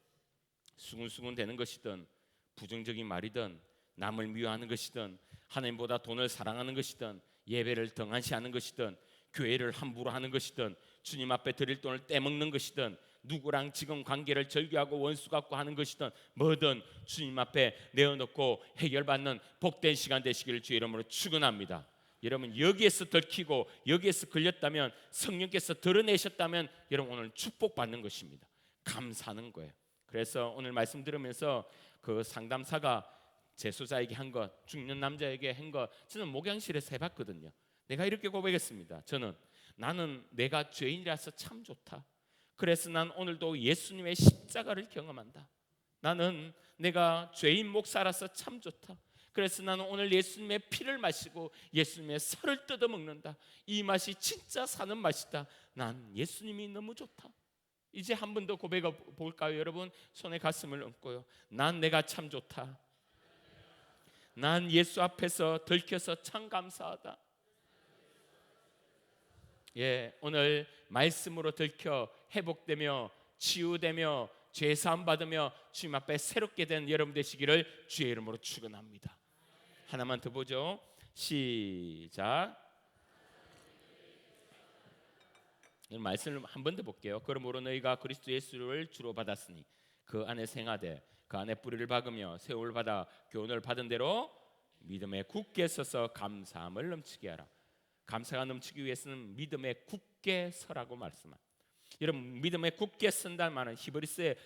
수군수군 되는 것이든 부정적인 말이든 남을 미워하는 것이든 하나님보다 돈을 사랑하는 것이든 예배를 등한시하는 것이든 교회를 함부로 하는 것이든 주님 앞에 드릴 돈을 떼먹는 것이든 누구랑 지금 관계를 절교하고 원수 갖고 하는 것이든 뭐든 주님 앞에 내어놓고 해결받는 복된 시간 되시기를 주의 이름으로 축원합니다. 여러분, 여기에서 들키고 여기에서 걸렸다면, 성령께서 드러내셨다면 여러분 오늘 축복받는 것입니다. 감사하는 거예요. 그래서 오늘 말씀 들으면서 그 상담사가 재소자에게 한 것, 죽는 남자에게 한 것, 저는 목양실에서 해봤거든요. 내가 이렇게 고백했습니다. 나는 내가 죄인이라서 참 좋다. 그래서 난 오늘도 예수님의 십자가를 경험한다. 나는 내가 죄인 목사라서 참 좋다. 그래서 나는 오늘 예수님의 피를 마시고 예수님의 살을 뜯어 먹는다. 이 맛이 진짜 사는 맛이다. 난 예수님이 너무 좋다. 이제 한 번 더 고백해 볼까요, 여러분? 손에 가슴을 얹고요. 난 내가 참 좋다. 난 예수 앞에서 들켜서 참 감사하다. 오늘 말씀으로 들켜 회복되며 치유되며 죄사함 받으며 주님 앞에 새롭게 된 여러분 되시기를 주의 이름으로 축원합니다. 하나만 더 보죠. 시작. 말씀을 한 번 더 볼게요. 그러므로 너희가 그리스도 예수를 주로 받았으니 그 안에 생하되 그 안에 뿌리를 박으며 세움을 받아 교훈을 받은 대로 믿음에 굳게 서서 감사함을 넘치게 하라. 감사가 넘치기 위해서는 믿음에 굳게 서라고 말씀합니다. 여러분, 믿음에 굳게 선다는 말은 히브리스의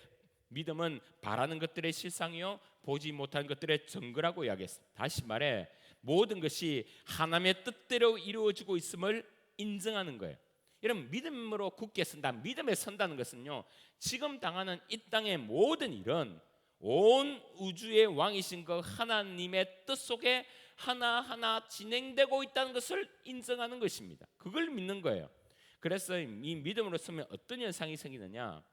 믿음은 바라는 것들의 실상이요 보지 못한 것들의 증거라고 이야기했습니다. 다시 말해 모든 것이 하나님의 뜻대로 이루어지고 있음을 인정하는 거예요. 여러분, 믿음으로 굳게 선다, 믿음에 선다는 것은요, 지금 당하는 이 땅의 모든 일은 온 우주의 왕이신 그 하나님의 뜻 속에 하나하나 진행되고 있다는 것을 인정하는 것입니다. 그걸 믿는 거예요. 그래서 이 믿음으로 서면 어떤 현상이 생기느냐,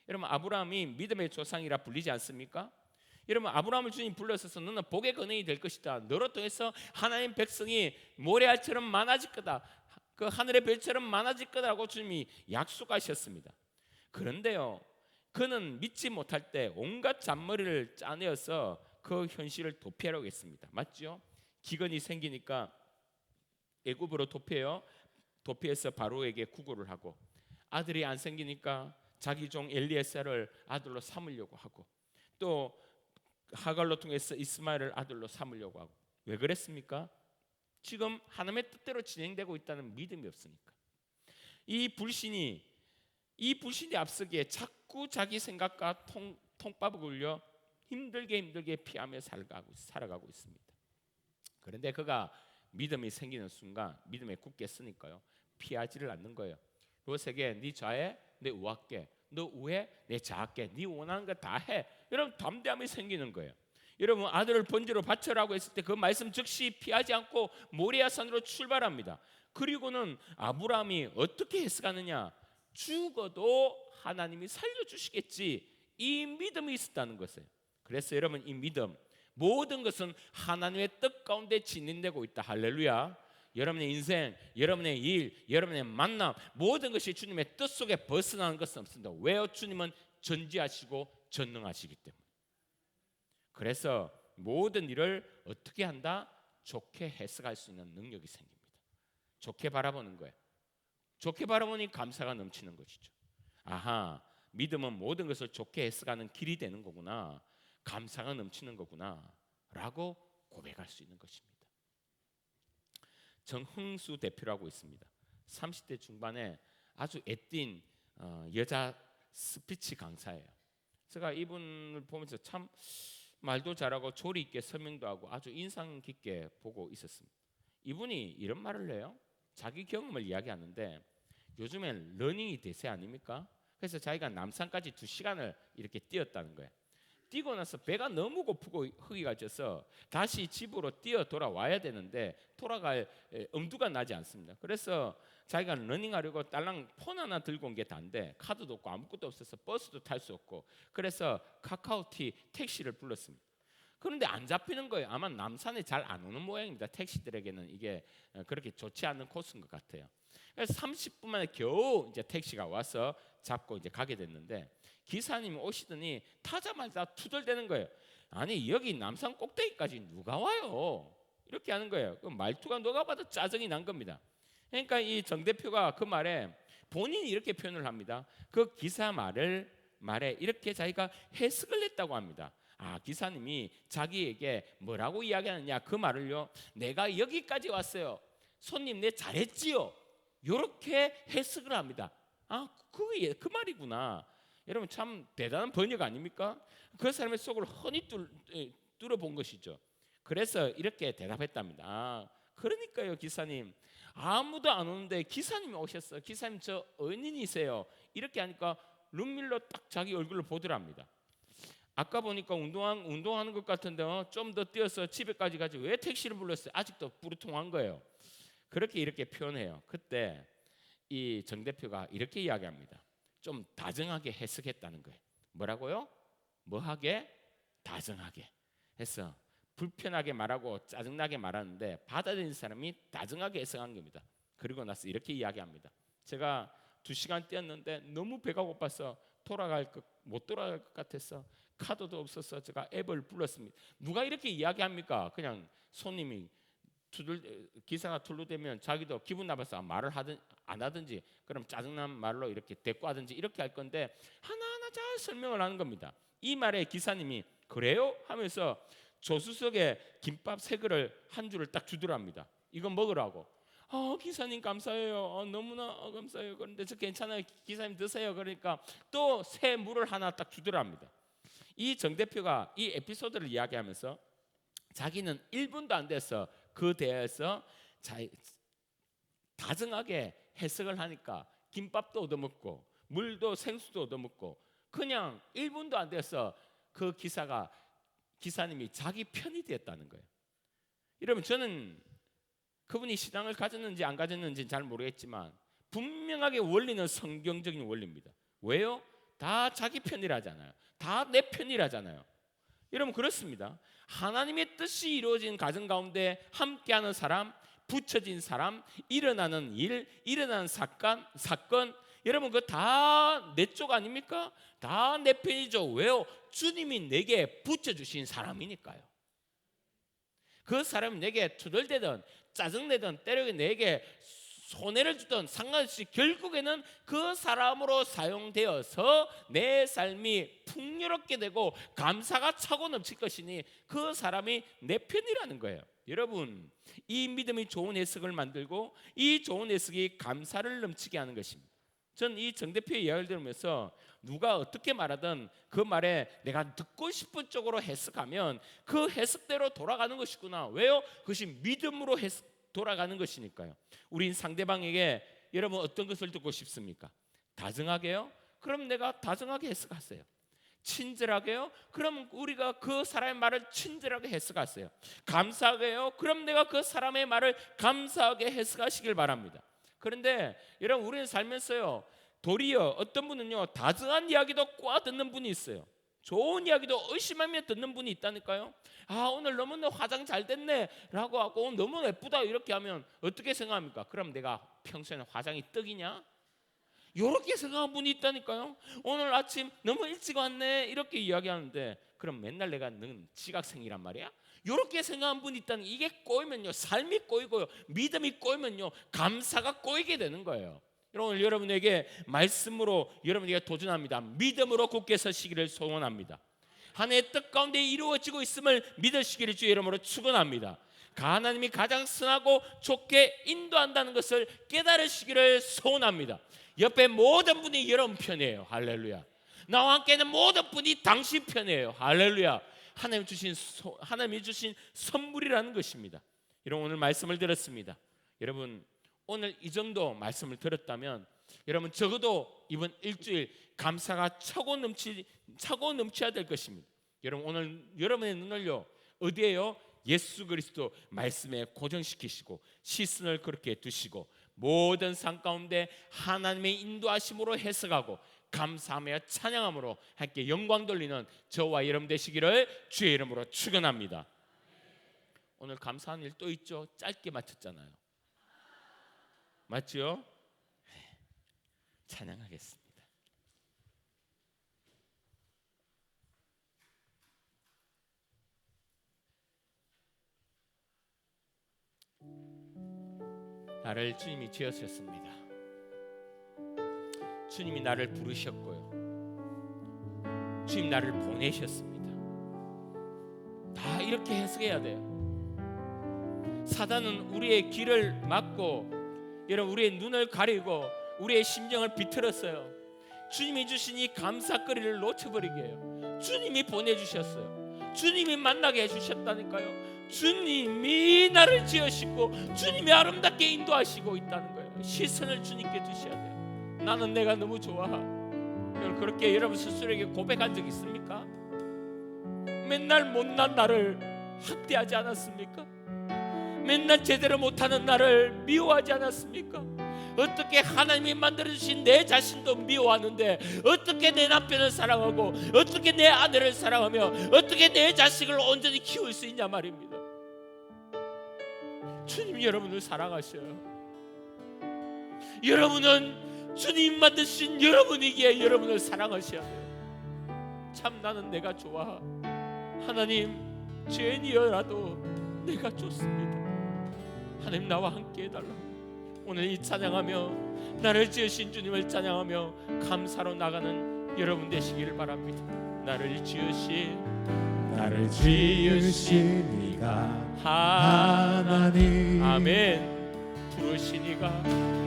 여러분, 아브라함이 믿음의 조상이라 불리지 않습니까? 여러분, 아브라함을 주님 불러서서 너는 복의 근원이 될 것이다. 너로 통해서 하나님 백성이 모래알처럼 많아질 거다. 그 하늘의 별처럼 많아질 거다라고 주님이 약속하셨습니다. 그런데요, 그는 믿지 못할 때 온갖 잔머리를 짜내어서 그 현실을 도피하려고 했습니다. 맞죠? 기근이 생기니까 애굽으로 도피해서 바로에게 구걸을 하고, 아들이 안 생기니까 자기 종 엘리에셀을 아들로 삼으려고 하고, 또 하갈로 통해서 이스마엘을 아들로 삼으려고 하고. 왜 그랬습니까? 지금 하나님의 뜻대로 진행되고 있다는 믿음이 없으니까. 이 불신이 앞서기에 자꾸 자기 생각과 통밥을 굴려 힘들게 피하며 살아가고 있습니다. 그런데 그가 믿음이 생기는 순간 믿음에 굳게 쓰니까요, 피하지를 않는 거예요. 롯에게 네 좌에 내 우할게, 너 우에 내 좌할게, 네 원하는 거 다 해. 여러분, 담대함이 생기는 거예요. 여러분, 아들을 번제로 바쳐라고 했을 때 그 말씀 즉시 피하지 않고 모리아 산으로 출발합니다. 그리고는 아브라함이 어떻게 해석하느냐, 죽어도 하나님이 살려주시겠지, 이 믿음이 있었다는 것이에요. 그래서 여러분, 이 믿음, 모든 것은 하나님의 뜻 가운데 진행되고 있다. 할렐루야. 여러분의 인생, 여러분의 일, 여러분의 만남, 모든 것이 주님의 뜻 속에 벗어나는 것은 없습니다. 왜요? 주님은 전지하시고 전능하시기 때문에. 그래서 모든 일을 어떻게 한다? 좋게 해석할 수 있는 능력이 생깁니다. 좋게 바라보는 거예요. 좋게 바라보니 감사가 넘치는 것이죠. 아하, 믿음은 모든 것을 좋게 해석하는 길이 되는 거구나. 감사가 넘치는 거구나 라고 고백할 수 있는 것입니다. 정흥수 대표라고 있습니다. 30대 중반에 아주 애띤 여자 스피치 강사예요. 제가 이분을 보면서 참 말도 잘하고 조리 있게 설명도 하고 아주 인상 깊게 보고 있었습니다. 이분이 이런 말을 해요. 자기 경험을 이야기하는데 요즘엔 러닝이 대세 아닙니까? 그래서 자기가 남산까지 2시간을 이렇게 뛰었다는 거예요. 뛰고 나서 배가 너무 고프고 허기가 져서 다시 집으로 뛰어 돌아와야 되는데 돌아갈 엄두가 나지 않습니다. 그래서 자기가 러닝하려고 딸랑 폰 하나 들고 온 게 단데 카드도 없고 아무것도 없어서 버스도 탈 수 없고 그래서 카카오티 택시를 불렀습니다. 그런데 안 잡히는 거예요. 아마 남산에 잘 안 오는 모양입니다. 택시들에게는 이게 그렇게 좋지 않은 코스인 것 같아요. 그래서 30분 만에 겨우 이제 택시가 와서 잡고 이제 가게 됐는데 기사님이 오시더니 타자마자 투덜대는 거예요. 아니 여기 남산 꼭대기까지 누가 와요? 이렇게 하는 거예요. 그 말투가 누가 봐도 짜증이 난 겁니다. 그러니까 이 정 대표가 그 말에 본인이 이렇게 표현을 합니다. 그 기사 말에 이렇게 자기가 해석을 했다고 합니다. 아, 기사님이 자기에게 뭐라고 이야기하느냐 그 말을요. 내가 여기까지 왔어요. 손님 내 잘했지요. 이렇게 해석을 합니다. 아, 그게 그 말이구나. 여러분 참 대단한 번역 아닙니까? 그 사람의 속을 훤히 뚫어본 것이죠. 그래서 이렇게 대답했답니다. 아, 그러니까요 기사님 아무도 안 오는데 기사님이 오셨어. 기사님 저 은인이세요. 이렇게 하니까 룸밀러 딱 자기 얼굴을 보더랍니다. 아까 보니까 운동하는 것 같은데 좀 더 뛰어서 집에까지 가지 왜 택시를 불렀어요? 아직도 부르통한 거예요. 그렇게 이렇게 표현해요. 그때 이 정 대표가 이렇게 이야기합니다. 좀 다정하게 해석했다는 거예요. 뭐라고요? 뭐하게? 다정하게 해서 불편하게 말하고 짜증나게 말하는데 받아들인 사람이 다정하게 해석한 겁니다. 그리고 나서 이렇게 이야기합니다. 제가 2시간 뛰었는데 너무 배가 고파서 못 돌아갈 것 같아서 카드도 없어서 제가 앱을 불렀습니다. 누가 이렇게 이야기합니까? 그냥 손님이 기사가 툴루대면 자기도 기분 나빠서 말을 안 하든지 그럼 짜증난 말로 이렇게 대꾸하든지 이렇게 할 건데 하나하나 잘 설명을 하는 겁니다. 이 말에 기사님이 그래요? 하면서 조수석에 김밥 3그릇 한 줄을 딱 주더랍니다. 이거 먹으라고. 기사님 감사해요. 너무나 감사해요. 그런데 저 괜찮아요. 기사님 드세요. 그러니까 또 새 물을 하나 딱 주더랍니다. 이 정 대표가 이 에피소드를 이야기하면서 자기는 1분도 안 돼서 그 대화에서 다정하게 해석을 하니까 김밥도 얻어먹고 물도 생수도 얻어먹고 그냥 1분도 안 돼서 그 기사님이 자기 편이 되었다는 거예요. 여러분 저는 그분이 신앙을 가졌는지 안 가졌는지는 잘 모르겠지만 분명하게 원리는 성경적인 원리입니다. 왜요? 다 자기 편이라잖아요. 다 내 편이라잖아요. 여러분 그렇습니다. 하나님의 뜻이 이루어진 가정 가운데 함께하는 사람, 붙여진 사람, 일어나는 일, 일어나는 사건 여러분 그거 다 내 쪽 아닙니까? 다 내 편이죠. 왜요? 주님이 내게 붙여주신 사람이니까요. 그 사람이 내게 투덜대든 짜증내든 때려 내게 손해를 주든 상관없이 결국에는 그 사람으로 사용되어서 내 삶이 풍요롭게 되고 감사가 차고 넘칠 것이니 그 사람이 내 편이라는 거예요. 여러분 이 믿음이 좋은 해석을 만들고 이 좋은 해석이 감사를 넘치게 하는 것입니다. 전 이 정 대표의 이야기를 들으면서 누가 어떻게 말하든 그 말에 내가 듣고 싶은 쪽으로 해석하면 그 해석대로 돌아가는 것이구나. 왜요? 그것이 믿음으로 돌아가는 것이니까요. 우린 상대방에게 여러분 어떤 것을 듣고 싶습니까? 다정하게요? 그럼 내가 다정하게 해석하세요. 친절하게요? 그럼 우리가 그 사람의 말을 친절하게 해석하세요. 감사하게요? 그럼 내가 그 사람의 말을 감사하게 해석하시길 바랍니다. 그런데 여러분 우리는 살면서요 도리어 어떤 분은요 다정한 이야기도 꽈 듣는 분이 있어요. 좋은 이야기도 의심하며 듣는 분이 있다니까요. 오늘 너무나 화장 잘 됐네 라고 하고 오늘 너무 예쁘다 이렇게 하면 어떻게 생각합니까? 그럼 내가 평소에는 화장이 떡이냐? 이렇게 생각하는 분이 있다니까요. 오늘 아침 너무 일찍 왔네 이렇게 이야기하는데 그럼 맨날 내가 넌 지각생이란 말이야? 이렇게 생각하는 분이 있다는 이게 꼬이면요 삶이 꼬이고요 믿음이 꼬이면요 감사가 꼬이게 되는 거예요. 오늘 여러분에게 말씀으로 여러분에게 도전합니다. 믿음으로 굳게 서시기를 소원합니다. 하나님의 뜻 가운데 이루어지고 있음을 믿으시기를 주의 이름으로 축원합니다. 하나님이 가장 선하고 좋게 인도한다는 것을 깨달으시기를 소원합니다. 옆에 모든 분이 여러분 편이에요. 할렐루야. 나와 함께는 모든 분이 당신 편이에요. 할렐루야. 하나님이 주신 선물이라는 것입니다. 여러분 오늘 말씀을 들었습니다. 여러분 오늘 이 정도 말씀을 들었다면 여러분 적어도 이번 일주일 감사가 차고 넘쳐야 될 것입니다. 여러분 오늘 여러분의 눈을요 어디에요? 예수 그리스도 말씀에 고정시키시고 시선을 그렇게 두시고 모든 상 가운데 하나님의 인도하심으로 해석하고 감사하며 찬양함으로 함께 영광 돌리는 저와 여러분 되시기를 주의 이름으로 축원합니다. 오늘 감사한 일 또 있죠? 짧게 마쳤잖아요. 맞죠? 찬양하겠습니다. 나를 주님이 지으셨습니다. 주님이 나를 부르셨고요. 주님 나를 보내셨습니다. 다 이렇게 해석해야 돼요. 사단은 우리의 길을 막고 여러분 우리의 눈을 가리고 우리의 심정을 비틀었어요. 주님이 주신 이 감사거리를 놓쳐버리게 해요. 주님이 보내주셨어요. 주님이 만나게 해주셨다니까요. 주님이 나를 지으시고 주님이 아름답게 인도하시고 있다는 거예요. 시선을 주님께 두셔야 돼요. 나는 내가 너무 좋아. 여러분 그렇게 여러분 스스로에게 고백한 적 있습니까? 맨날 못난 나를 학대하지 않았습니까? 맨날 제대로 못하는 나를 미워하지 않았습니까? 어떻게 하나님이 만들어주신 내 자신도 미워하는데 어떻게 내 남편을 사랑하고 어떻게 내 아내를 사랑하며 어떻게 내 자식을 온전히 키울 수 있냐 말입니다. 주님이 여러분을 사랑하셔요. 여러분은 주님 만드신 여러분이기에 여러분을 사랑하셔야 돼요. 참 나는 내가 좋아. 하나님 죄인이어라도 내가 좋습니다. 하나님 나와 함께 해달라. 오늘 이 찬양하며 나를 지으신 주님을 찬양하며 감사로 나가는 여러분 되시기를 바랍니다. 나를 지으신 이가 하나님 아멘. 부르신 이가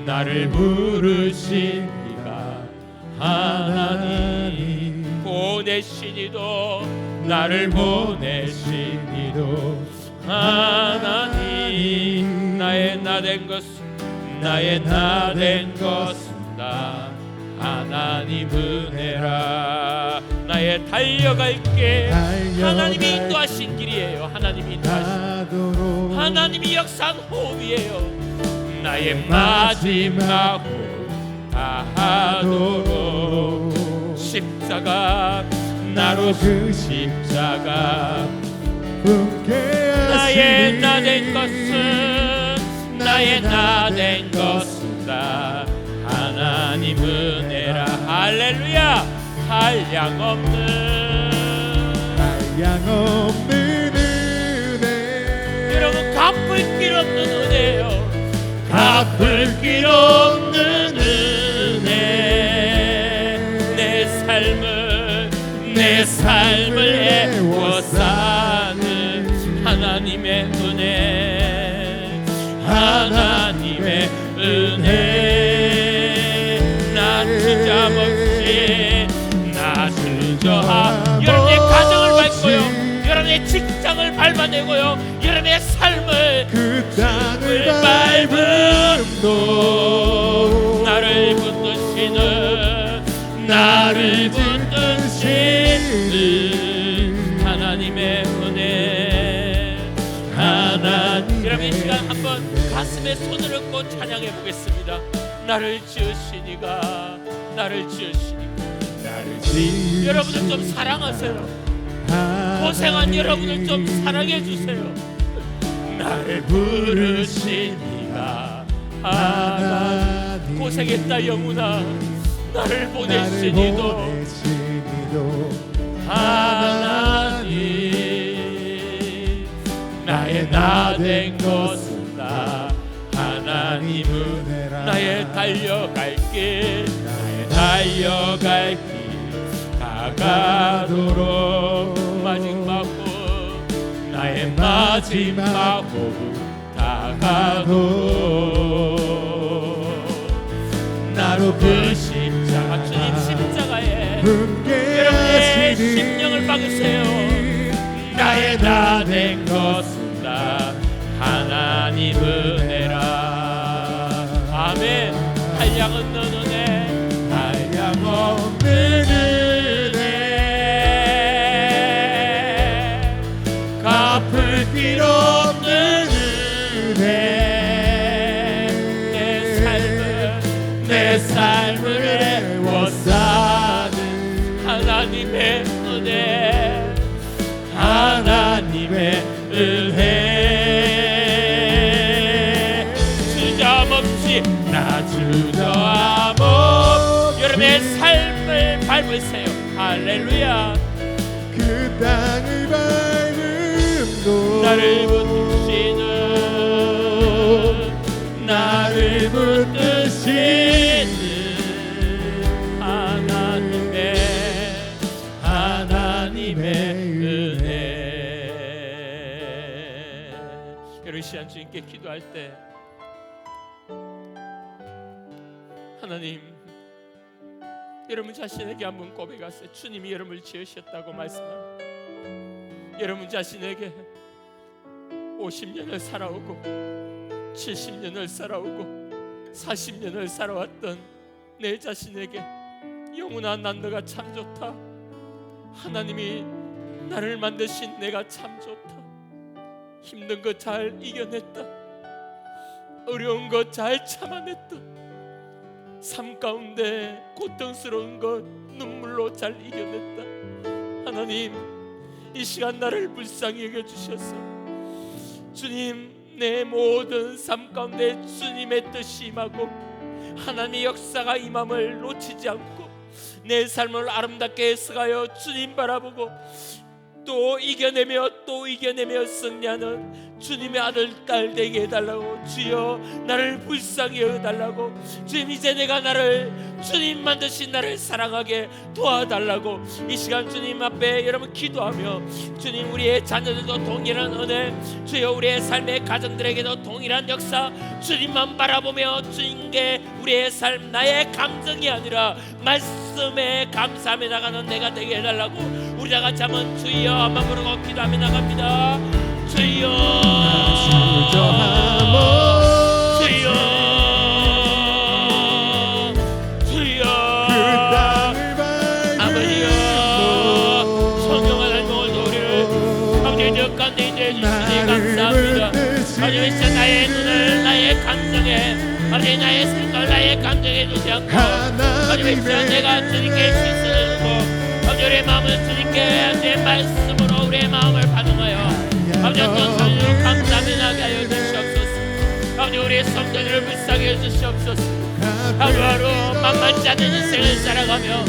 나를 부르신 이가 하나님 보내신 이도 나를 보내신 이도 하나님 나의 나된 것은 다 하나님 은혜라. 나의 달려갈 게 하나님이 인도하신 길이에요. 하나님이 인도하신 하나님이 역사한 호흡이에요. 나의 마지막 호흡 다하도록 십자가 나로 그 십자가 나의 나된 것은 다 하나님 은혜라. 할렐루야. 한량없는 은혜. 여러분 갚을 길 없는 은혜요. 갚을 길 없는 은혜. 내 삶을 애워 사는 하나님의 은혜. 하나님의 은혜. 나 주저함없이 여러분의 가정을 밟고요, 여러분의 직장을 밟아내고요, 여러분의 삶을 그 땅을 밟음도 나를 붙드시는 하나님의 은혜. 하나님. 여러분 이 시간 한번 가슴에 손을 얹고 찬양해 보겠습니다. 나를 지으시니가 여러분을 좀 사랑하세요. 고생한 여러분을 좀 사랑해 주세요. 나를 부르시니가 하나님. 고생했다 영훈아. 나를 보내시니도 하나님. 나의 나된 것은 다 하나님 은혜라. 나의 달려갈 길 달려갈 길 다가도록 마지막 호흡 나의 마지막 호흡 다가도록 나로 그 십자가 주님 십자가에 여러분의 심령을 박으세요. 나의 다 된 것은 다 하나님 은혜라. 아멘. 한량없는 은혜 한량없는 은혜 갚을 길 없는 은혜 내 삶을 애워싸는 하나님의 은혜 하나님의 은혜 주저함없이 나 주저함없이 여러분의 삶을 밟으세요. 할렐루야. 그 땅을 밟음도 나를 붙드시는 나를 붙드시는 하나님의 은혜. 여러분 시간 주님께 기도할 때 하나님 여러분 자신에게 한번 고백하세요. 주님이 여러분을 지으셨다고 말씀합니다. 여러분 자신에게 50년을 살아오고 70년을 살아오고 40년을 살아왔던 내 자신에게 영훈아 난 너가 참 좋다. 하나님이 나를 만드신 내가 참 좋다. 힘든 거 잘 이겨냈다. 어려운 거 잘 참아냈다. 삶 가운데 고통스러운 것 눈물로 잘 이겨냈다. 하나님 이 시간 나를 불쌍히 여겨주셔서 주님 내 모든 삶 가운데 주님의 뜻이 임하고 하나님의 역사가 임함을 놓치지 않고 내 삶을 아름답게 해석하여 주님 바라보고 또 이겨내며 승리하는 주님의 아들 딸 되게 해달라고 주여 나를 불쌍히 여겨달라고 주님 이제 내가 나를 주님 만드신 나를 사랑하게 도와달라고 이 시간 주님 앞에 여러분 기도하며 주님 우리의 자녀들도 동일한 은혜 주여 우리의 삶의 가정들에게도 동일한 역사 주님만 바라보며 주님께 우리의 삶 나의 감정이 아니라 말씀에 감사하며 나가는 내가 되게 해달라고 우리 다 같이 한번 주여 한번 부르고 기도하며 나갑니다. 주여 주여 주여 아버지여 성경을 알고 우리를 아버지의 적 가운데 인도해 주시니 감사합니다. 아버지 진짜 나의 눈을 나의 감정에 아버지 나의 생각 나의 감정에 두지 않고 아버지 진짜 내가 주님께 실수하고 아버지 우리의 마음을 주님께 내 말씀으로 우리의 마음을 반응하여 아버지 어떤 소리로 감사하며 나게 하여 주시옵소서. 아버지 우리의 성도들을 불쌍히 해주시옵소서. 하루하루 만만치 않은 인생을 살아가며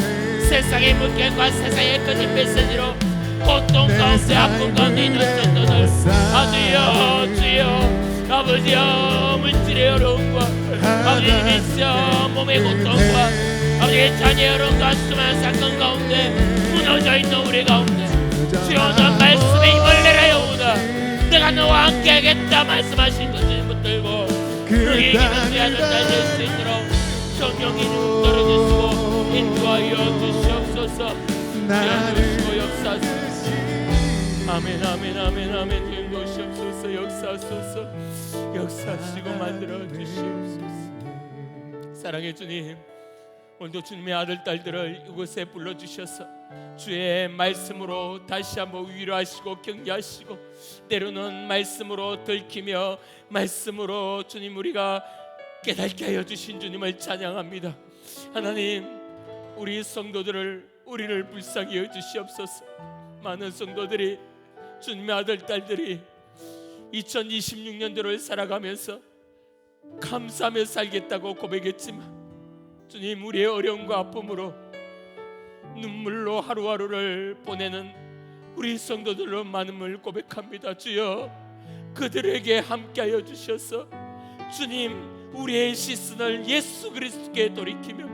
세상의 물결과 세상의 거짓 메시지로 고통 가운데 아픔 가운데 있는 성도들 아주여 주여 아버지여 물질의 어려움과 아버지 미쳐 몸의 고통과 아버지의 자녀의 어려움과 수많은 사건 가운데 무너져 있는 우리 가운데 주여 너 말씀에 힘을 내라요 오다 내가 너와 함께 하겠다 말씀하신 것을 붙들고 그에게 믿는 아들 딸 될 수 있도록 성령이 좀 떨어주시고 인도하여 주시옵소서. 주시고 역사하소서. 아멘 아멘 아멘 아멘 인도하시옵소서. 역사하시고 만들어 주시옵소서. 사랑의 주님 오늘도 주님의 아들 딸들을 이곳에 불러주셔서 주의 말씀으로 다시 한번 위로하시고 격려하시고 때로는 말씀으로 들키며 말씀으로 주님 우리가 깨닫게 하여 주신 주님을 찬양합니다. 하나님 우리 성도들을 우리를 불쌍히 여주시옵소서. 많은 성도들이 주님의 아들 딸들이 2026년도를 살아가면서 감사하며 살겠다고 고백했지만 주님 우리의 어려움과 아픔으로 눈물로 하루하루를 보내는 우리 성도들로 많음을 고백합니다. 주여 그들에게 함께하여 주셔서 주님 우리의 시선을 예수 그리스도께 돌이키며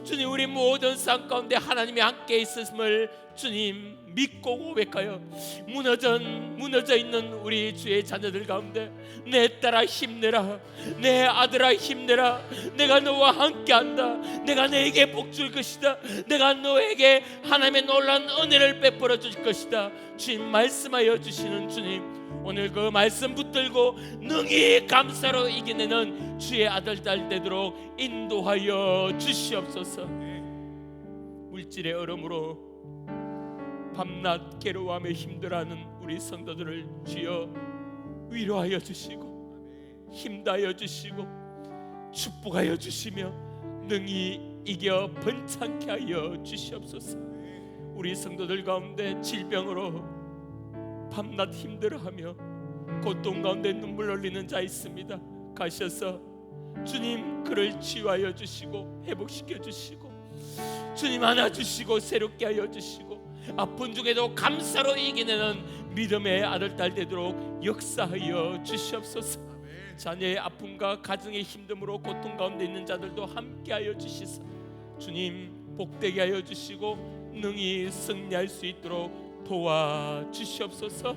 주님, 우리 모든 삶 가운데 하나님이 함께 있으심을 주님 믿고 고백하여 무너져 있는 우리 주의 자녀들 가운데 내 딸아 힘내라, 내 아들아 힘내라, 내가 너와 함께한다, 내가 너에게 복 줄 것이다, 내가 너에게 하나님의 놀라운 은혜를 베풀어 줄 것이다 주님 말씀하여 주시는 주님, 오늘 그 말씀 붙들고 능히 감사로 이겨내는 주의 아들 딸 되도록 인도하여 주시옵소서. 물질의 얼음으로 밤낮 괴로워하며 힘들어하는 우리 성도들을 주여 위로하여 주시고 힘다하여 주시고 축복하여 주시며 능히 이겨 번창케 하여 주시옵소서. 우리 성도들 가운데 질병으로 밤낮 힘들어하며 고통 가운데 눈물 흘리는 자 있습니다. 가셔서 주님 그를 치유하여 주시고 회복시켜 주시고 주님 안아주시고 새롭게 하여 주시고 아픈 중에도 감사로 이겨내는 믿음의 아들 딸 되도록 역사하여 주시옵소서. 자녀의 아픔과 가정의 힘듦으로 고통 가운데 있는 자들도 함께하여 주시사 주님 복되게 하여 주시고 능히 승리할 수 있도록 도와주시옵소서.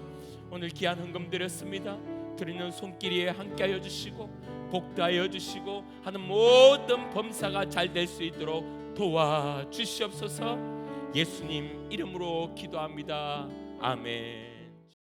오늘 귀한 헌금 드렸습니다. 드리는 손길에 함께하여 주시고 복되하여 주시고 하는 모든 범사가 잘 될 수 있도록 도와주시옵소서. 예수님 이름으로 기도합니다. 아멘.